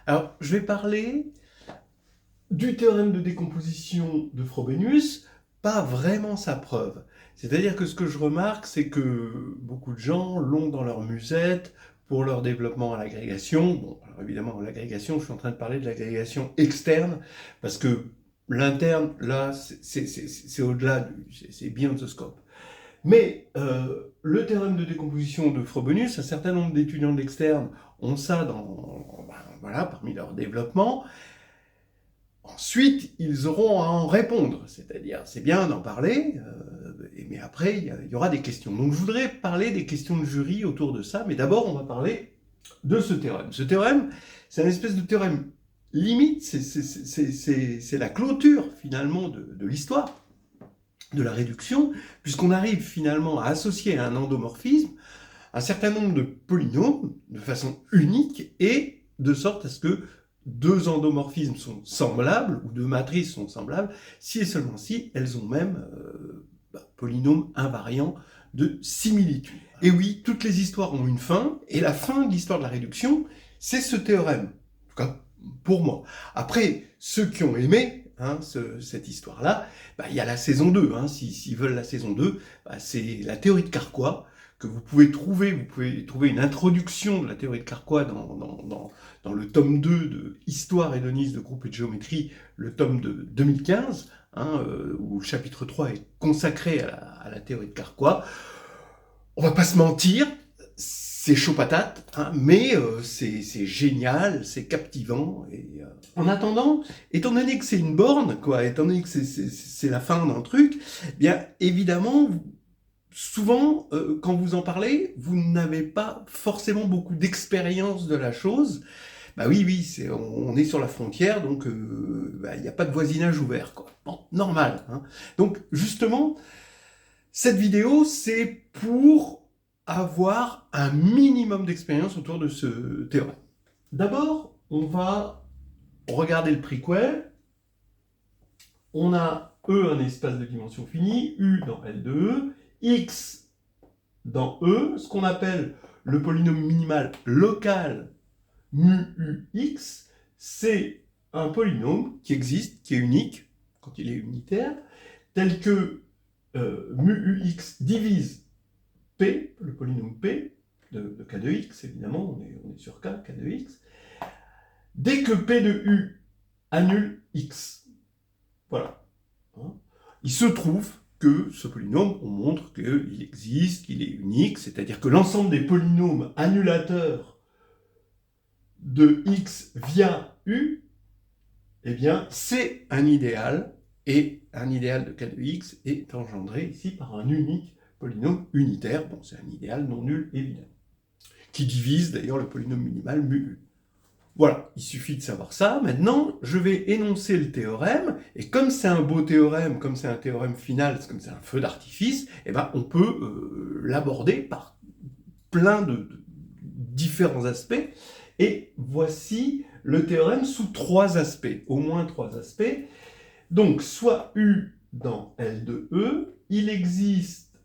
Alors, je vais parler du théorème de décomposition de Frobenius, pas vraiment sa preuve. C'est-à-dire que ce que je remarque, c'est que beaucoup de gens l'ont dans leur musette pour leur développement à l'agrégation. Bon, alors évidemment, l'agrégation, je suis en train de parler de l'agrégation externe, parce que l'interne, là, c'est au-delà, c'est beyond the scope. Mais le théorème de décomposition de Frobenius, un certain nombre d'étudiants de l'externe ont ça voilà, parmi leur développement. Ensuite, ils auront à en répondre, c'est-à-dire, c'est bien d'en parler, mais après, il y aura des questions. Donc, je voudrais parler des questions de jury autour de ça, mais d'abord, on va parler de ce théorème. Ce théorème, c'est un espèce de théorème limite, c'est la clôture, finalement, de l'histoire, de la réduction, puisqu'on arrive finalement à associer à un endomorphisme un certain nombre de polynômes de façon unique et de sorte à ce que deux endomorphismes sont semblables ou deux matrices sont semblables si et seulement si elles ont même polynômes invariants de similitude. Et oui, toutes les histoires ont une fin, et la fin de l'histoire de la réduction, c'est ce théorème. En tout cas, pour moi. Après, ceux qui ont aimé cette histoire-là, il y a la saison 2. S'ils veulent la saison 2, c'est la théorie de Carquois, que vous pouvez trouver une introduction de la théorie de Carquois dans le tome 2 de Histoire hédoniste de groupe et de géométrie, le tome de 2015, où le chapitre 3 est consacré à la théorie de Carquois. On va pas se mentir, c'est chaud patate, mais c'est génial, c'est captivant. Et, en attendant, étant donné que c'est une borne, étant donné que c'est la fin d'un truc, bien évidemment, souvent, quand vous en parlez, vous n'avez pas forcément beaucoup d'expérience de la chose. Oui, on est sur la frontière, donc il n'y a pas de voisinage ouvert, quoi. Bon, normal. Donc, justement, cette vidéo, c'est pour avoir un minimum d'expérience autour de ce théorème. D'abord, on va regarder le prequel. On a E, un espace de dimension finie, U dans L de E, X dans E, ce qu'on appelle le polynôme minimal local mu ux, c'est un polynôme qui existe, qui est unique, quand il est unitaire, tel que mu ux divise P, le polynôme P, de K de X, évidemment, on est sur K de X, dès que P de U annule X. Voilà. Il se trouve que ce polynôme, on montre qu'il existe, qu'il est unique, c'est-à-dire que l'ensemble des polynômes annulateurs de X via U, eh bien, c'est un idéal, et un idéal de K de X est engendré ici par un unique polynôme unitaire. Bon, c'est un idéal non nul, évidemment, qui divise d'ailleurs le polynôme minimal mu U. Voilà, il suffit de savoir ça. Maintenant, je vais énoncer le théorème, et comme c'est un beau théorème, comme c'est un théorème final, comme c'est un feu d'artifice, eh ben, on peut l'aborder par plein de différents aspects. Et voici le théorème sous trois aspects, au moins trois aspects. Donc, soit U dans L de E, il existe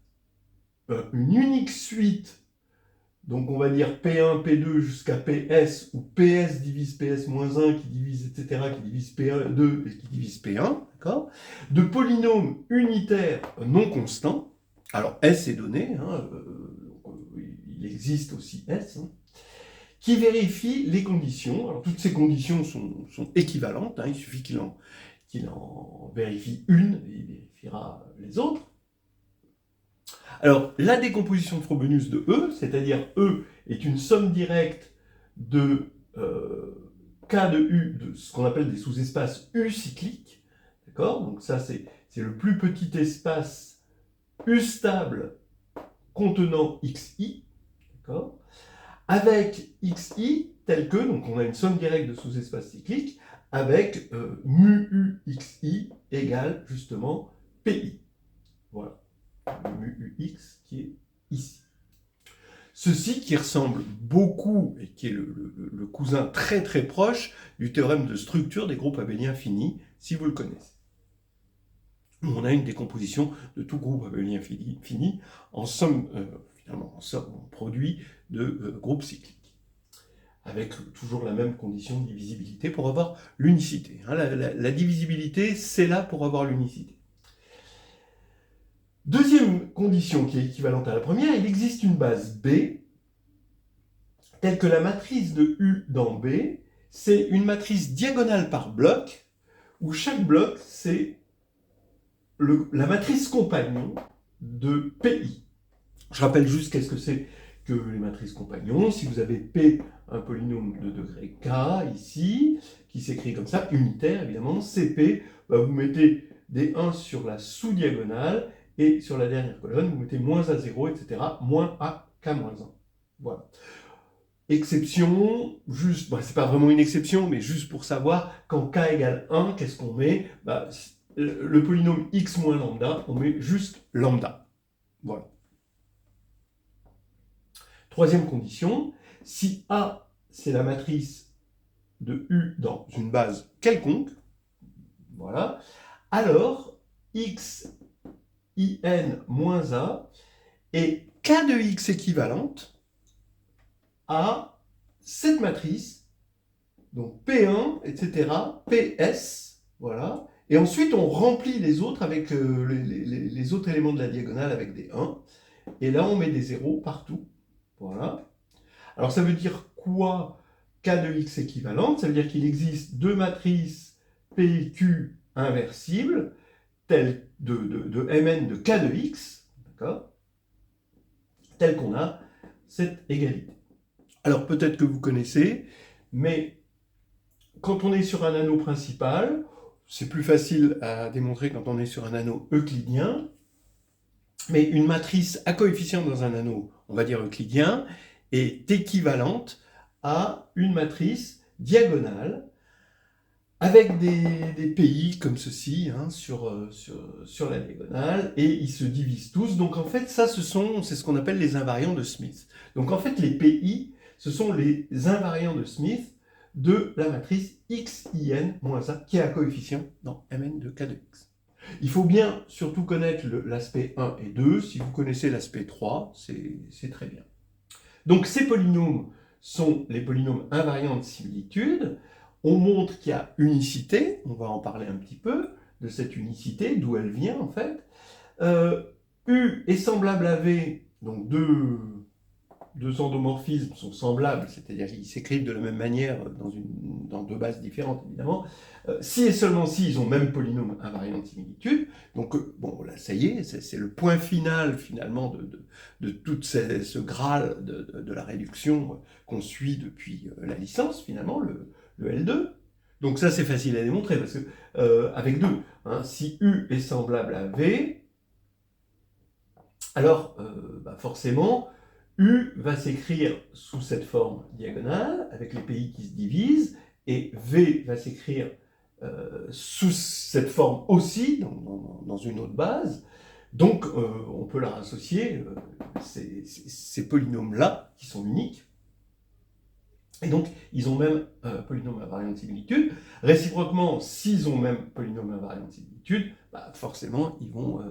une unique suite, donc on va dire P1, P2 jusqu'à PS, où PS divise PS-1 qui divise, etc., qui divise P2 et qui divise P1, d'accord, de polynômes unitaires non constants. Alors S est donné, il existe aussi S, qui vérifie les conditions. Alors toutes ces conditions sont équivalentes, il suffit qu'il en vérifie une, et il vérifiera les autres. Alors, la décomposition de Frobenius de E, c'est-à-dire E est une somme directe de K de U, de ce qu'on appelle des sous-espaces U cycliques, d'accord? Donc ça, c'est le plus petit espace U stable contenant XI, d'accord? Avec XI tel que, donc on a une somme directe de sous-espaces cycliques, avec mu U XI égale justement PI. Voilà. Mu ux qui est ici. Ceci qui ressemble beaucoup, et qui est le cousin très très proche du théorème de structure des groupes abéliens finis, si vous le connaissez. On a une décomposition de tout groupe abélien fini en somme, finalement, en somme, en produit de groupes cycliques. avec toujours la même condition de divisibilité pour avoir l'unicité. Hein. La divisibilité, c'est là pour avoir l'unicité. Deuxième condition qui est équivalente à la première, il existe une base B, telle que la matrice de U dans B, c'est une matrice diagonale par bloc, où chaque bloc, c'est la matrice compagnon de PI. Je rappelle juste qu'est-ce que c'est que les matrices compagnons. Si vous avez P, un polynôme de degré K, ici, qui s'écrit comme ça, unitaire évidemment, CP, vous mettez des 1 sur la sous-diagonale, et sur la dernière colonne, vous mettez moins A0, etc., moins A, K-1. Voilà. Exception, juste, c'est pas vraiment une exception, mais juste pour savoir, quand K égale 1, qu'est-ce qu'on met? Le polynôme x moins lambda, on met juste lambda. Voilà. Troisième condition, si A, c'est la matrice de U dans une base quelconque, voilà, alors x, in moins A est K de x équivalente à cette matrice, donc P1, etc., PS, voilà, et ensuite on remplit les autres avec les autres éléments de la diagonale avec des 1, et là on met des 0 partout, voilà. Alors ça veut dire quoi, K de x équivalente? Ça veut dire qu'il existe deux matrices PQ inversibles, telles de Mn de K de x, d'accord, telles qu'on a cette égalité. Alors peut-être que vous connaissez, mais quand on est sur un anneau principal, c'est plus facile à démontrer quand on est sur un anneau euclidien, mais une matrice à coefficient dans un anneau, on va dire euclidien, est équivalente à une matrice diagonale avec des pays comme ceci, hein, sur la diagonale, et ils se divisent tous. Donc en fait, ça, c'est ce qu'on appelle les invariants de Smith. Donc en fait, les PI, ce sont les invariants de Smith de la matrice xin moins a, qui est à coefficient dans Mn de K de x. Il faut bien surtout connaître l'aspect 1 et 2. Si vous connaissez l'aspect 3, c'est très bien. Donc ces polynômes sont les polynômes invariants de similitude. On montre qu'il y a unicité, on va en parler un petit peu, de cette unicité, d'où elle vient en fait. U est semblable à V, donc deux endomorphismes sont semblables, c'est-à-dire qu'ils s'écrivent de la même manière dans deux bases différentes, évidemment. Si et seulement si, ils ont même polynôme invariant de similitude. Donc, bon, là, ça y est, c'est le point final, finalement, de tout ce graal de la réduction qu'on suit depuis la licence, finalement, le L2. Donc ça, c'est facile à démontrer, parce que, avec 2, hein, si U est semblable à V, alors, forcément, U va s'écrire sous cette forme diagonale, avec les pays qui se divisent, et V va s'écrire sous cette forme aussi, dans une autre base. Donc, on peut leur associer ces polynômes-là, qui sont uniques. Et donc, ils ont même polynôme invariant de similitude. Réciproquement, s'ils ont même polynôme invariant de similitude, forcément, ils vont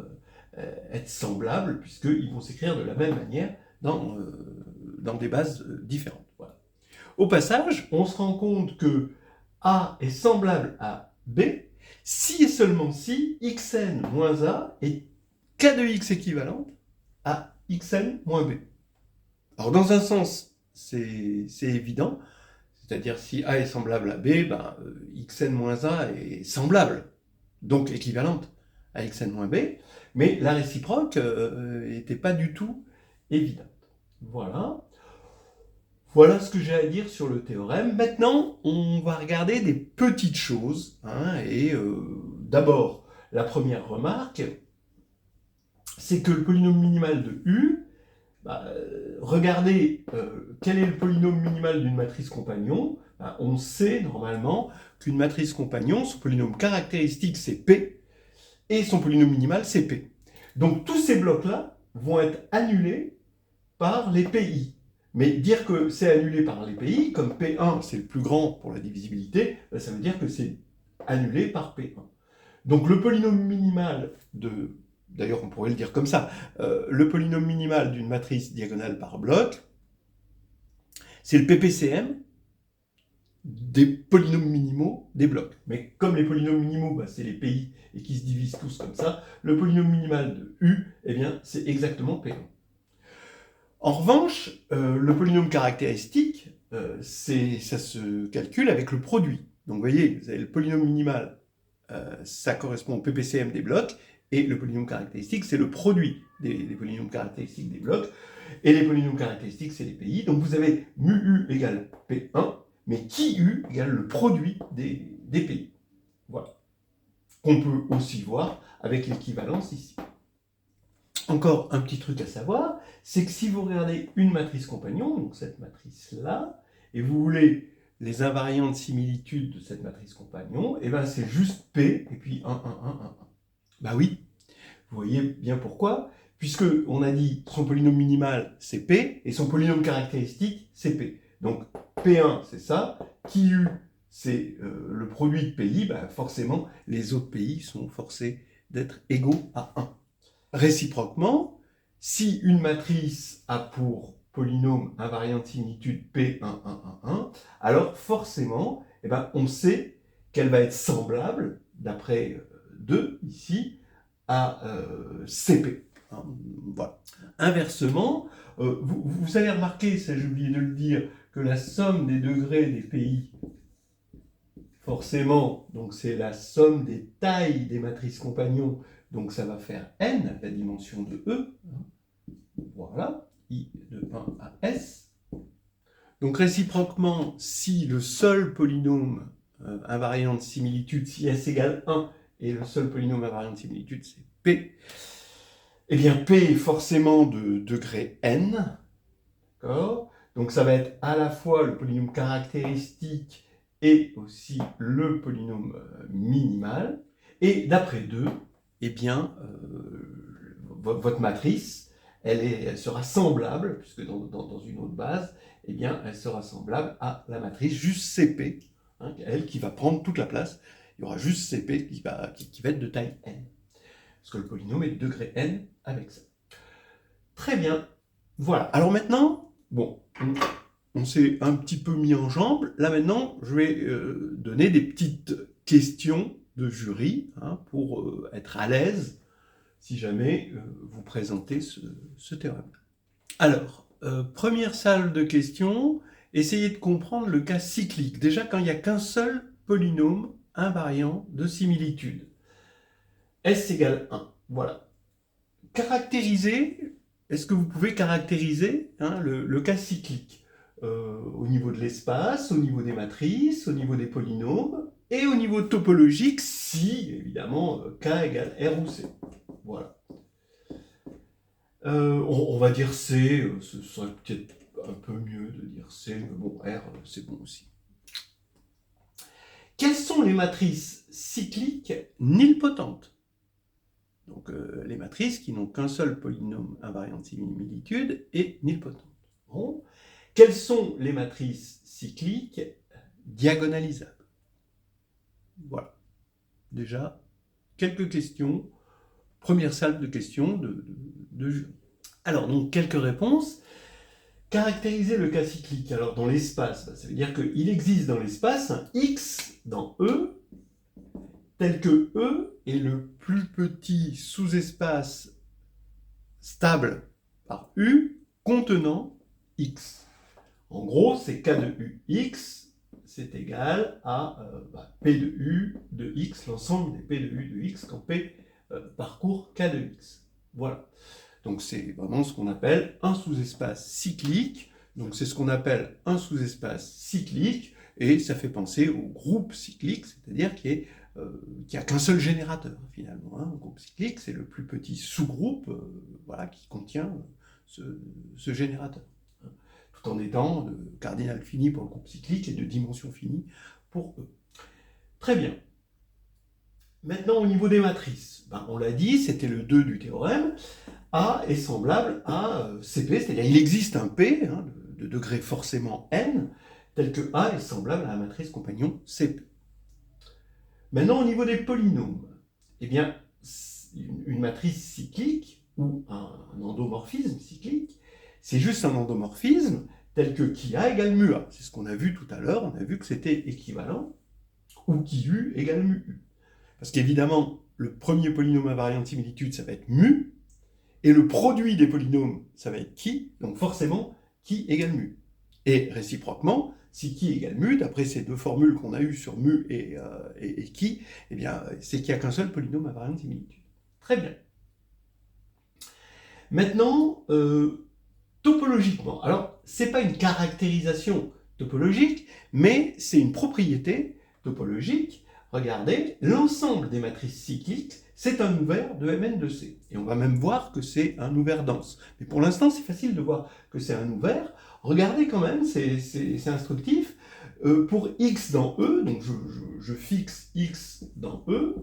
être semblables, puisqu'ils vont s'écrire de la même manière dans des bases différentes. Voilà. Au passage, on se rend compte que A est semblable à B, si et seulement si xn moins A est K de x équivalente à xn moins B. Alors dans un sens, c'est évident, c'est-à-dire si A est semblable à B, xn moins A est semblable, donc équivalente à xn moins B, mais la réciproque n'était pas du tout évidente. Voilà. Voilà ce que j'ai à dire sur le théorème. Maintenant, on va regarder des petites choses. Hein, et d'abord, la première remarque, c'est que le polynôme minimal de U, regardez quel est le polynôme minimal d'une matrice compagnon. On sait normalement qu'une matrice compagnon, son polynôme caractéristique c'est P, et son polynôme minimal c'est P. Donc tous ces blocs-là vont être annulés par les PI. Mais dire que c'est annulé par les PI, comme P1 c'est le plus grand pour la divisibilité, ça veut dire que c'est annulé par P1. Donc le polynôme minimal d'ailleurs on pourrait le dire comme ça, le polynôme minimal d'une matrice diagonale par bloc, c'est le PPCM, des polynômes minimaux des blocs. Mais comme les polynômes minimaux, c'est les pays et qui se divisent tous comme ça, le polynôme minimal de U, eh bien, c'est exactement P1. En revanche, le polynôme caractéristique, ça se calcule avec le produit. Donc vous voyez, vous avez le polynôme minimal, ça correspond au PPCM des blocs, et le polynôme caractéristique, c'est le produit des polynômes caractéristiques des blocs, et les polynômes caractéristiques, c'est les pays. Donc vous avez mu U égale P1, mais qui U égale le produit des pays. Voilà. Qu'on peut aussi voir avec l'équivalence ici. Encore un petit truc à savoir, c'est que si vous regardez une matrice compagnon, donc cette matrice-là, et vous voulez les invariants de similitude de cette matrice compagnon, et bien c'est juste P, et puis 1, 1, 1, 1, 1. Bah oui, vous voyez bien pourquoi, puisque on a dit son polynôme minimal c'est P, et son polynôme caractéristique c'est P. Donc P1 c'est ça, QU c'est le produit de pays, bah forcément les autres pays sont forcés d'être égaux à 1. Réciproquement, si une matrice a pour polynôme invariant de similitude P1, 1, 1, 1, alors forcément, on sait qu'elle va être semblable, d'après 2 ici, à CP. Voilà. Inversement, vous avez remarqué, ça j'ai oublié de le dire, que la somme des degrés des pays, forcément, donc c'est la somme des tailles des matrices compagnons, donc ça va faire n, la dimension de E. Voilà, I de 1 à S. Donc réciproquement, si le seul polynôme invariant de similitude, si S égale 1, et le seul polynôme invariant de similitude, c'est P, eh bien P est forcément de degré n. D'accord ? Donc ça va être à la fois le polynôme caractéristique et aussi le polynôme minimal. Et d'après 2, eh bien, votre matrice, elle sera semblable, puisque dans une autre base, eh bien, elle sera semblable à la matrice juste CP, hein, elle qui va prendre toute la place. Il y aura juste CP qui va être de taille n. Parce que le polynôme est de degré n avec ça. Très bien. Voilà. Alors maintenant, bon, on s'est un petit peu mis en jambes. Là maintenant, je vais donner des petites questions de jury pour être à l'aise si jamais vous présentez ce théorème. Alors, première salle de questions, essayez de comprendre le cas cyclique. Déjà, quand il n'y a qu'un seul polynôme invariant de similitude. S égale 1. Voilà. Caractériser, est-ce que vous pouvez caractériser le cas cyclique au niveau de l'espace, au niveau des matrices, au niveau des polynômes, et au niveau topologique, si, évidemment, K égale R ou C. Voilà. On va dire C, ce serait peut-être un peu mieux de dire C, mais bon, R, c'est bon aussi. Quelles sont les matrices cycliques nilpotentes ? Donc les matrices qui n'ont qu'un seul polynôme invariant de similitude et nilpotentes. Bon. Quelles sont les matrices cycliques diagonalisables ? Voilà. Déjà, quelques questions. Première salle de questions de jury. Alors, donc, quelques réponses. Caractériser le cas cyclique. Alors, dans l'espace, ça veut dire qu'il existe dans l'espace un X dans E, tel que E est le plus petit sous-espace stable par U contenant X. En gros, c'est K de U X, c'est égal à P de U de X, l'ensemble des P de U de X quand P parcourt K de X. Voilà. Donc c'est vraiment ce qu'on appelle un sous-espace cyclique. Donc c'est ce qu'on appelle un sous-espace cyclique, et ça fait penser au groupe cyclique, c'est-à-dire qu'il n'y a qu'un seul générateur finalement. Un groupe cyclique, c'est le plus petit sous-groupe qui contient ce générateur. Tout en étant de cardinal fini pour le groupe cyclique et de dimension finie pour E. Très bien. Maintenant, au niveau des matrices, on l'a dit, c'était le 2 du théorème. A est semblable à CP, c'est-à-dire il existe un P de degré forcément n, tel que A est semblable à la matrice compagnon CP. Maintenant, au niveau des polynômes, eh bien, une matrice cyclique ou un endomorphisme cyclique, c'est juste un endomorphisme tel que qui A égale mu A. C'est ce qu'on a vu tout à l'heure, on a vu que c'était équivalent, ou qui U égale mu U. Parce qu'évidemment, le premier polynôme invariant de similitude, ça va être mu, et le produit des polynômes, ça va être qui, donc forcément, qui égale mu. Et réciproquement, si qui égale mu, d'après ces deux formules qu'on a eues sur mu et qui, eh bien, c'est qu'il n'y a qu'un seul polynôme invariant de similitude. Très bien. Maintenant, topologiquement, alors, ce n'est pas une caractérisation topologique, mais c'est une propriété topologique. Regardez, l'ensemble des matrices cycliques, c'est un ouvert de Mn de C. Et on va même voir que c'est un ouvert dense. Mais pour l'instant, c'est facile de voir que c'est un ouvert. Regardez quand même, c'est instructif. Pour x dans E, donc je fixe x dans E,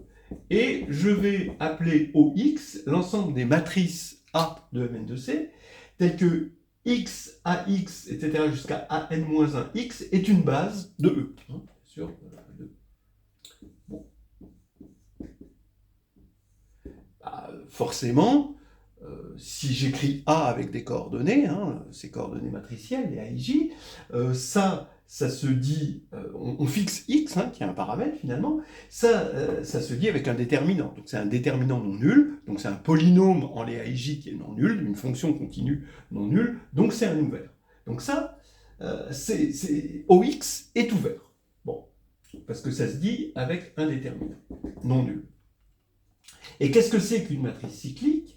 et je vais appeler OX l'ensemble des matrices A de Mn de C, telles que x, ax, etc. jusqu'à an-1x est une base de E. Bien sûr, bon. Bah, forcément, si j'écris A avec des coordonnées, ces coordonnées matricielles, les AIJ, ça se dit, on fixe x, qui est un paramètre finalement, ça se dit avec un déterminant. Donc c'est un déterminant non nul, donc c'est un polynôme en les AIJ qui est non nul, une fonction continue non nulle, donc c'est un ouvert. Donc ça, OX est ouvert. Bon, parce que ça se dit avec un déterminant non nul. Et qu'est-ce que c'est qu'une matrice cyclique?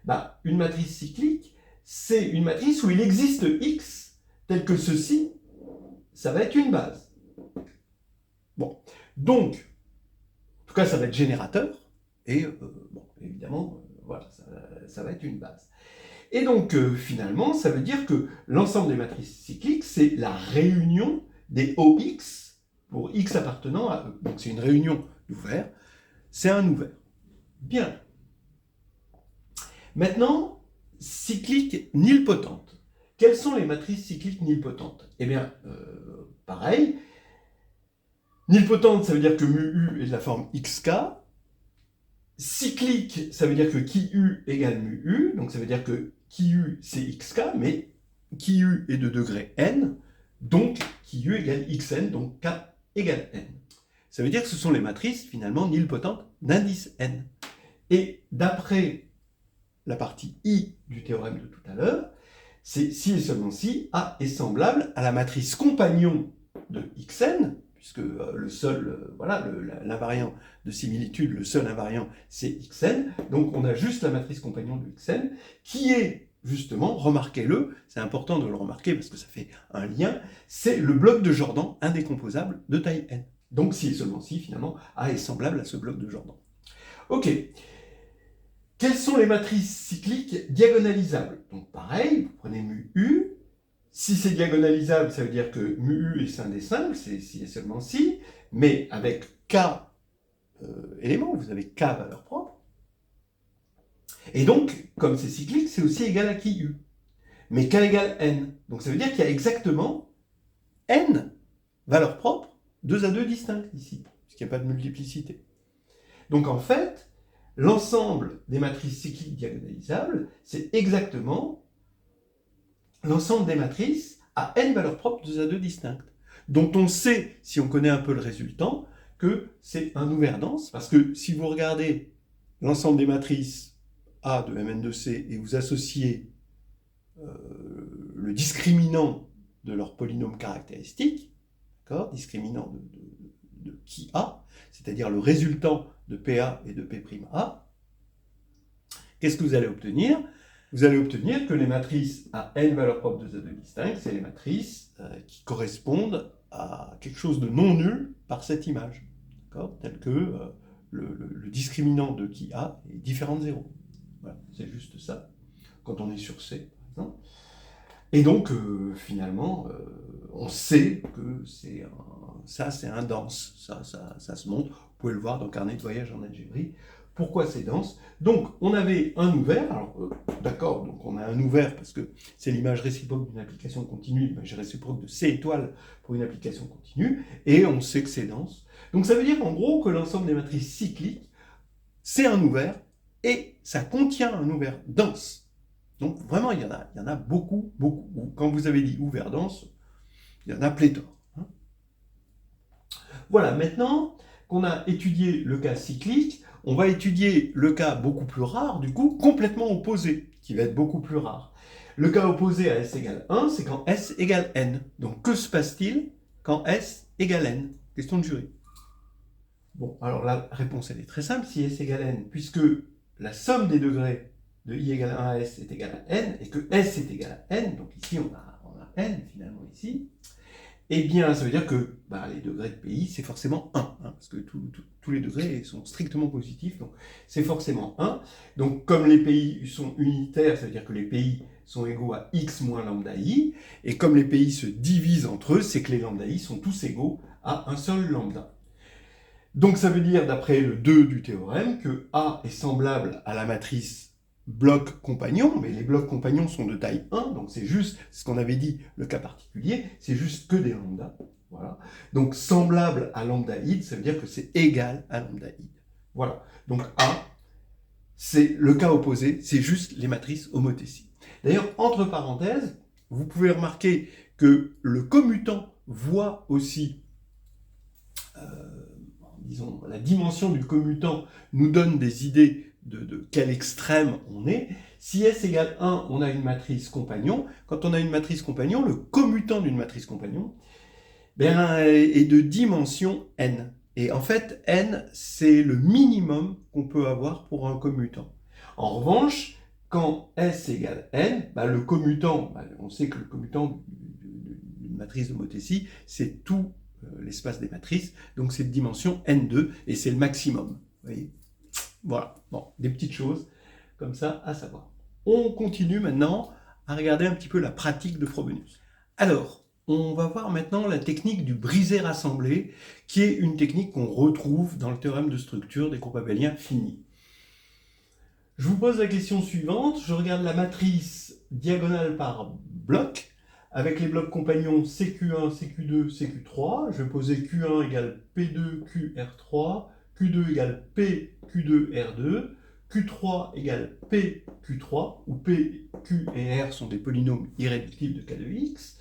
Bah, une matrice cyclique, c'est une matrice où il existe x tel que ceci, ça va être une base. Bon, donc, en tout cas, ça va être générateur, et bon, évidemment, voilà, ça va être une base. Et donc, finalement, ça veut dire que l'ensemble des matrices cycliques, c'est la réunion des OX pour x appartenant à E. Donc, c'est une réunion d'ouverts, c'est un ouvert. Bien. Maintenant, cyclique nilpotente. Quelles sont les matrices cycliques nilpotentes? Eh bien, pareil. Nilpotente, ça veut dire que mu u est de la forme xk. Cyclique, ça veut dire que qui u égale mu u. Donc ça veut dire que qui u c'est xk, mais qui u est de degré n. Donc qui u égale xn, donc k égale n. Ça veut dire que ce sont les matrices, finalement, nilpotentes d'indice n. Et d'après la partie I du théorème de tout à l'heure, c'est si et seulement si A est semblable à la matrice compagnon de Xn, puisque le seul, voilà, l'invariant de similitude, le seul invariant, c'est Xn. Donc on a juste la matrice compagnon de Xn, qui est justement, remarquez-le, c'est important de le remarquer parce que ça fait un lien, c'est le bloc de Jordan indécomposable de taille n. Donc si et seulement si, finalement, A est semblable à ce bloc de Jordan. Ok. Quelles sont les matrices cycliques diagonalisables? Donc pareil, vous prenez mu u. Si c'est diagonalisable, ça veut dire que mu u est un des simples, c'est si et seulement si, mais avec k éléments, vous avez k valeur propre. Et donc, comme c'est cyclique, c'est aussi égal à qui u. Mais k égale n. Donc ça veut dire qu'il y a exactement n valeurs propres, 2 à 2 distinctes ici, puisqu'il n'y a pas de multiplicité. Donc en fait, l'ensemble des matrices cycliques diagonalisables, c'est exactement l'ensemble des matrices à n valeurs propres 2 à 2 distinctes, dont on sait, si on connaît un peu le résultant, que c'est un ouvert dense, parce que si vous regardez l'ensemble des matrices A de Mn de C et vous associez le discriminant de leur polynôme caractéristique, d'accord, discriminant de qui A, c'est-à-dire le résultant de PA et de P'A, qu'est-ce que vous allez obtenir? Vous allez obtenir que les matrices à n valeurs propres 2 à 2 distinctes, c'est les matrices qui correspondent à quelque chose de non nul par cette image, tel que le discriminant de qui A est différent de 0. Voilà, c'est juste ça, quand on est sur C, par exemple. Et donc, finalement, on sait que ça, c'est un dense. Ça se montre. Vous pouvez le voir dans le carnet de voyage en algébrie. Pourquoi c'est dense? Donc, on avait un ouvert. Alors, d'accord, donc on a un ouvert parce que c'est l'image réciproque d'une application continue, l'image réciproque de C étoile pour une application continue. Et on sait que c'est dense. Donc, ça veut dire en gros que l'ensemble des matrices cycliques, c'est un ouvert et ça contient un ouvert dense. Donc vraiment, il y en a beaucoup, beaucoup. Quand vous avez dit ouvert dense, il y en a pléthore. Hein. Voilà, maintenant qu'on a étudié le cas cyclique, on va étudier le cas beaucoup plus rare, du coup, complètement opposé, qui va être beaucoup plus rare. Le cas opposé à S égale 1, c'est quand S égale N. Donc que se passe-t-il quand S égale N? Question de jury. Bon, alors la réponse, elle est très simple. Si S égale N, puisque la somme des degrés de I égale 1 à S est égale à N, et que S est égal à N, donc ici on a N finalement ici, eh bien ça veut dire que les degrés de PI c'est forcément 1, hein, parce que tous les degrés sont strictement positifs, donc c'est forcément 1. Donc comme les PI sont unitaires, ça veut dire que les PI sont égaux à X moins lambda I, et comme les PI se divisent entre eux, c'est que les lambda I sont tous égaux à un seul lambda. Donc ça veut dire, d'après le 2 du théorème, que A est semblable à la matrice bloc compagnon, mais les blocs compagnons sont de taille 1, donc c'est juste ce qu'on avait dit, le cas particulier, c'est juste que des lambda. Voilà. Donc semblable à lambda id, ça veut dire que c'est égal à lambda id. Voilà. Donc A, c'est le cas opposé, c'est juste les matrices homothéties. D'ailleurs, entre parenthèses, vous pouvez remarquer que le commutant voit aussi disons, la dimension du commutant nous donne des idées de quel extrême on est. Si S égale 1, on a une matrice compagnon. Quand on a une matrice compagnon, le commutant d'une matrice compagnon est de dimension n. Et en fait, n, c'est le minimum qu'on peut avoir pour un commutant. En revanche, quand S égale n, le commutant, on sait que le commutant d'une matrice homothétie, c'est tout l'espace des matrices, donc c'est de dimension n2, et c'est le maximum. Vous voyez, voilà, bon, des petites choses comme ça à savoir. On continue maintenant à regarder un petit peu la pratique de Frobenius. Alors, on va voir maintenant la technique du brisé-rassemblé, qui est une technique qu'on retrouve dans le théorème de structure des groupes abéliens finis. Je vous pose la question suivante, je regarde la matrice diagonale par bloc, avec les blocs compagnons CQ1, CQ2, CQ3, je vais poser Q1 égale P2, QR3, Q2 égale P, Q2, R2, Q3 égale P, Q3, où P, Q et R sont des polynômes irréductibles de K de X,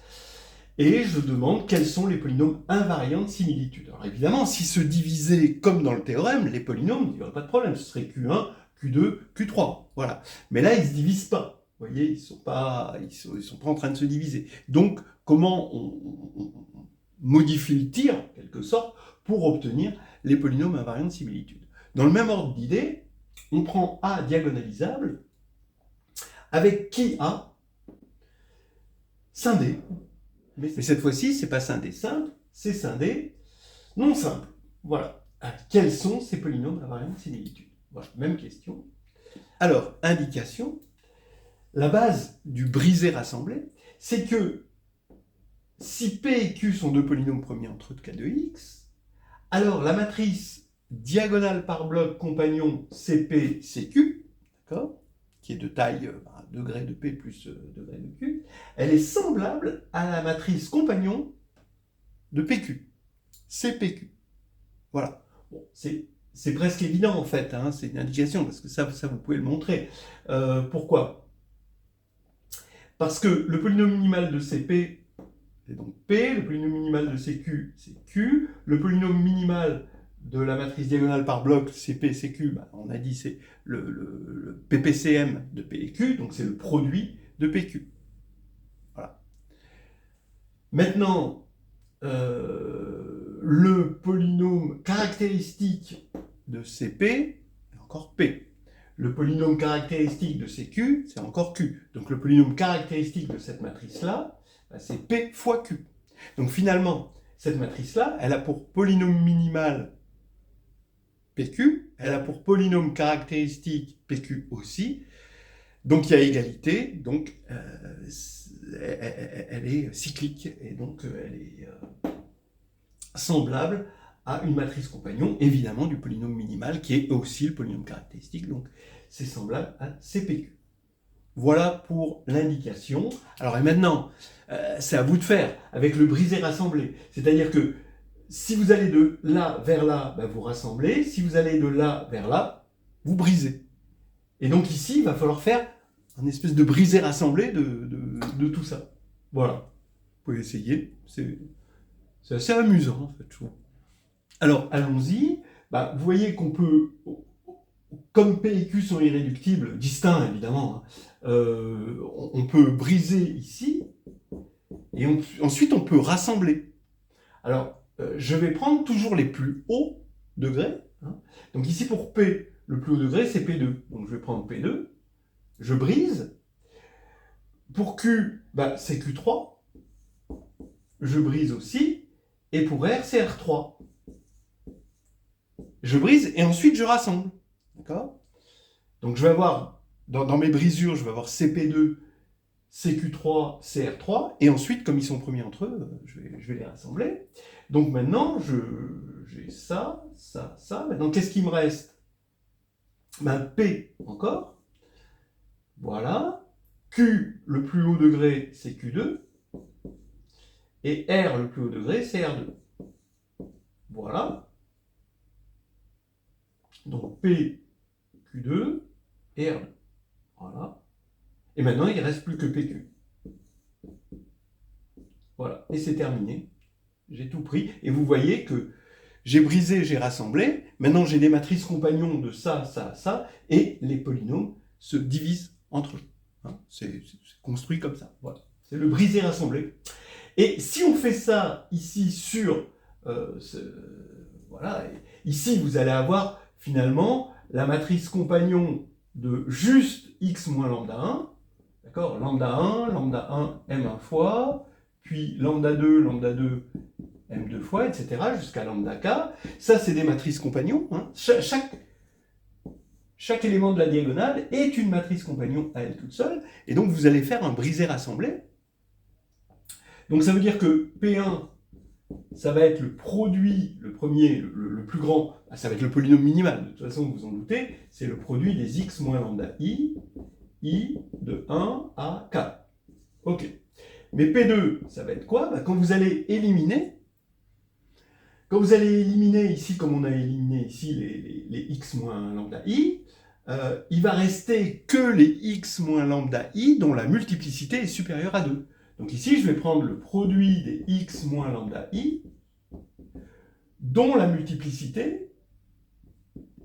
et je demande quels sont les polynômes invariants de similitude. Alors évidemment, si se divisaient comme dans le théorème, les polynômes, il n'y aurait pas de problème, ce serait Q1, Q2, Q3, voilà. Mais là, ils ne se divisent pas. Vous voyez, ils sont pas en train de se diviser. Donc, comment on modifie le tir, en quelque sorte, pour obtenir les polynômes invariants de similitude? Dans le même ordre d'idée, on prend A diagonalisable, avec qui A scindé. Mais cette fois-ci, c'est pas scindé simple, c'est scindé non simple. Voilà. Quels sont ces polynômes invariants de similitude? Voilà, même question. Alors, indication. La base du brisé-rassemblé, c'est que si P et Q sont deux polynômes premiers entre eux de K de X, alors la matrice diagonale par bloc compagnon CP, CQ, d'accord, qui est de taille degré de P plus degré de Q, elle est semblable à la matrice compagnon de PQ, CPQ. Voilà. Bon, c'est presque évident en fait, hein, c'est une indication, parce que ça vous pouvez le montrer. Pourquoi ? Parce que le polynôme minimal de CP, c'est donc P, le polynôme minimal de CQ, c'est Q, le polynôme minimal de la matrice diagonale par bloc, CP, CQ, on a dit c'est le PPCM de P et Q, donc c'est le produit de PQ. Voilà. Maintenant, le polynôme caractéristique de CP, c'est encore P. Le polynôme caractéristique de CQ, c'est encore Q. Donc le polynôme caractéristique de cette matrice-là, c'est P fois Q. Donc finalement, cette matrice-là, elle a pour polynôme minimal PQ, elle a pour polynôme caractéristique PQ aussi. Donc il y a égalité, donc elle est cyclique, et donc elle est semblable à une matrice compagnon, évidemment du polynôme minimal, qui est aussi le polynôme caractéristique, donc c'est semblable à CPQ. Voilà pour l'indication. Alors et maintenant, c'est à vous de faire, avec le brisé-rassemblé. C'est-à-dire que si vous allez de là vers là, vous rassemblez. Si vous allez de là vers là, vous brisez. Et donc ici, il va falloir faire un espèce de brisé-rassemblé de tout ça. Voilà. Vous pouvez essayer. C'est assez amusant, en fait, je trouve. Alors, allons-y. Bah, vous voyez qu'on peut, comme P et Q sont irréductibles, distincts évidemment, hein, on peut briser ici, et ensuite on peut rassembler. Alors, je vais prendre toujours les plus hauts degrés. Hein. Donc ici pour P, le plus haut degré c'est P2. Donc je vais prendre P2, je brise. Pour Q, bah, c'est Q3, je brise aussi. Et pour R, c'est R3. Je brise et ensuite je rassemble. D'accord ? Donc je vais avoir, dans mes brisures, je vais avoir CP2, CQ3, CR3, et ensuite, comme ils sont premiers entre eux, je vais les rassembler. Donc maintenant, j'ai ça, ça, ça. Maintenant, qu'est-ce qui me reste ? Ben, P encore. Voilà. Q, le plus haut degré, c'est Q2. Et R, le plus haut degré, c'est R2. Voilà. Donc P, Q2 et R2. Voilà. Et maintenant, il ne reste plus que PQ. Voilà. Et c'est terminé. J'ai tout pris. Et vous voyez que j'ai brisé, j'ai rassemblé. Maintenant, j'ai des matrices compagnons de ça, ça, ça. Et les polynômes se divisent entre eux. Hein, c'est construit comme ça. Voilà. C'est le brisé-rassemblé. Et si on fait ça ici sur... voilà. Ici, vous allez avoir finalement la matrice compagnon de juste x moins lambda 1. D'accord ? Lambda 1, lambda 1, m1 fois, puis lambda 2, m2 fois, etc., jusqu'à lambda k. Ça, c'est des matrices compagnons. Hein. Chaque élément de la diagonale est une matrice compagnon à elle toute seule. Et donc, vous allez faire un brisé-rassemblé. Donc, ça veut dire que P1, ça va être le produit, le premier, le plus grand, ça va être le polynôme minimal. De toute façon, vous vous en doutez, c'est le produit des x moins lambda i de 1 à k. Ok. Mais P2, ça va être quoi ? Bah, quand vous allez éliminer ici, comme on a éliminé ici les x moins lambda i, il va rester que les x moins lambda i dont la multiplicité est supérieure à 2. Donc ici, je vais prendre le produit des x moins lambda i dont la multiplicité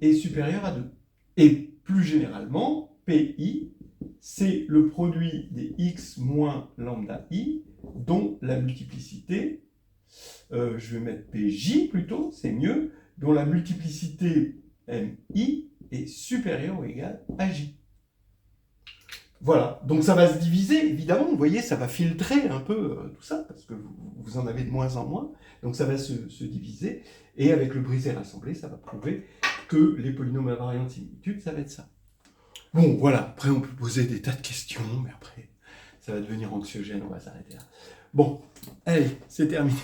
est supérieure à 2. Et plus généralement, pi, c'est le produit des x moins lambda i dont la multiplicité, je vais mettre pj plutôt, c'est mieux, dont la multiplicité mi est supérieure ou égale à j. Voilà, donc ça va se diviser, évidemment, vous voyez, ça va filtrer un peu tout ça, parce que vous en avez de moins en moins, donc ça va se diviser, et avec le brisé-rassemblé, ça va prouver que les polynômes invariants de similitude, ça va être ça. Bon, voilà, après on peut poser des tas de questions, mais après, ça va devenir anxiogène, on va s'arrêter là. Bon, allez, c'est terminé.